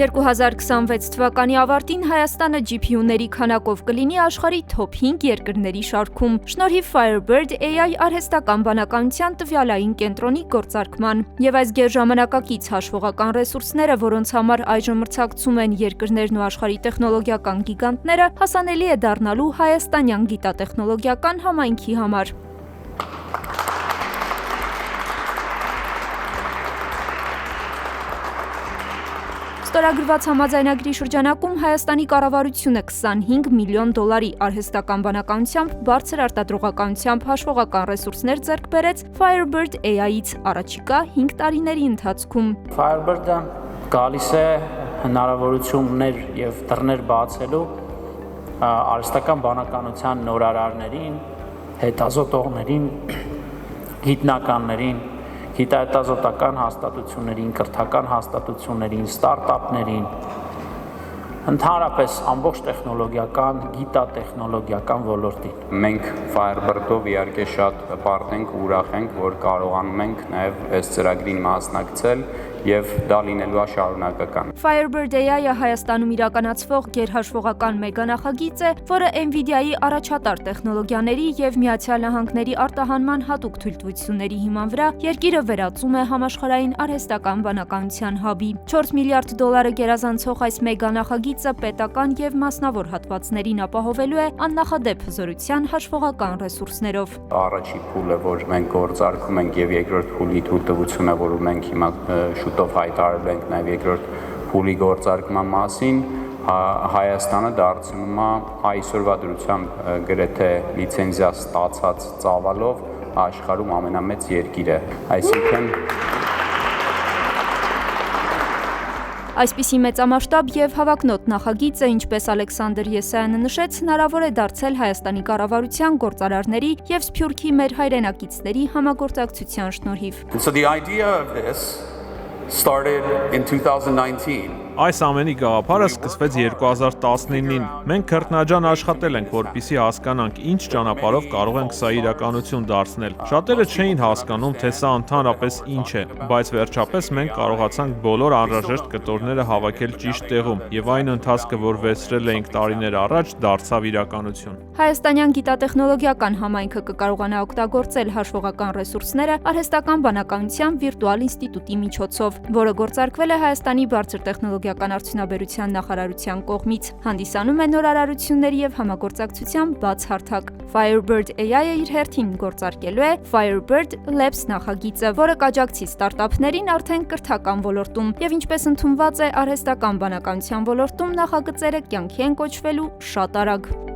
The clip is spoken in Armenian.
2026 թվականի ավարտին Հայաստանը GPU-ների քանակով կլինի աշխարհի թոփ 5 երկրների շարքում, շնորհիվ Firebird AI արհեստական բանականության տվյալային կենտրոնի գործարկման։ Եվ այս գերժամանակակից հաշվողական ռեսուրսները, որոնց համար այժմ մրցակցում են երկրներն ու աշխարհի տեխնոլոգիական գիգանտները, հասանելի է դառնալու հայաստանյան գիտատեխնոլոգիական համայնքի համար։ Ստորագրված համաձայնագրի շրջանակում Հայաստանի կառավարությունը 25 միլիոն դոլարի արհեստական բանականությամբ բարձր արտադրողականությամբ հաշվողական ռեսուրսներ ձեռք բերեց Firebird AI-ից առաջիկա 5 տարիների ընթացքում։ Firebird-ը գալիս է հնարավորություններ եւ դռներ բացելու արհեստական բանականության նորարարներին, հետազոտողներին, գիտնականներին, գիտահետազոտական հաստատություններին, կրթական հաստատություններին, ստարտափներին, ընդհանրապես ամբողջ տեխնոլոգիական, գիտատեխնոլոգիական ոլորտին։ Մենք Firebird-ով իհարկե շատ պարտք ենք ու ուրախ ենք, որ կարողանում ենք նաև այս ծրագրին մասնակցել եւ դա լինելու է շարունակական։ Firebird AI-ը Հայաստանում իրականացվող գերհաշվողական մեգանախագիծ է, որը NVIDIA-ի առաջատար տեխնոլոգիաների եւ Միացյալ Նահանգների արտահանման հատուկ թույլտվությունների հիման վրա երկիրը վերածում է համաշխարհային արհեստական բանականության հաբի։ 4 միլիարդ դոլարը գերազանցող այս մեգանախագիծը պետական եւ մասնավոր հատվածներին ապահովելու է աննախադեպ հզորության հաշվողական ռեսուրսներով։ Առաջի փուլը, որ մենք գործարկում ենք եւ երկրորդ փուլի թույլտվությունը, որը մենք հիմա շուտով հայտարարել ենք նաև երկրորդ փուլի գործարկման մասին, Հայաստանը դարձնում է այսօրվա դրությամբ գրեթե լիցենզիա ստացած ծավալով աշխարհում ամենամեծ երկիրը, այսինքն Այսպիսի մեծամասշտաբ եւ հավակնոտ նախագիծը, ինչպես Ալեքսանդր Եսայանը նշեց, հնարավոր է դարձել Հայաստանի կառավարության, գործարարների եւ Սփյուռքի մեր հայրենակիցների համագործակցության շնորհիվ։ So the idea of this started in 2019. Այս ամենի գաղափարը սկսվեց 2019-ին։ Մենք քրտնաջան աշխատել ենք, որպեսզի հասկանանք ինչ ճանապարհով կարող ենք սա իրականություն դարձնել։ Շատերը չէին հասկանում, թե սա ընդհանրապես ինչ է, բայց վերջապես մենք կարողացանք բոլոր անհրաժեշտ կտորները հավաքել ճիշտ տեղում, եւ այն ընթացքը, որ վերցրել էինք տարիներ առաջ, դարձավ իրականություն։ Հայաստանյան գիտատեխնոլոգիական համայնքը կկարողանա օգտագործել հաշվողական ռեսուրսները արհեստական բանականության վիրտուալ ինստիտուտի միջոցով, որը գործարկվել է Հայաստանի բարձր տեխնոլոգիական արդյունաբերության նախարարության կողմից, հանդիսանում է նորարարությունների եւ համագործակցության բաց հարթակ։ Firebird AI-ը իր հերթին գործարկելու է Firebird Labs նախագիծը, որը կաջակցի ստարտափներին արդեն կրթական ոլորտում եւ ինչպես ընդունված է արհեստական բանականության ոլորտում նախագծերը կյանքի են կոչվելու շատ արագ։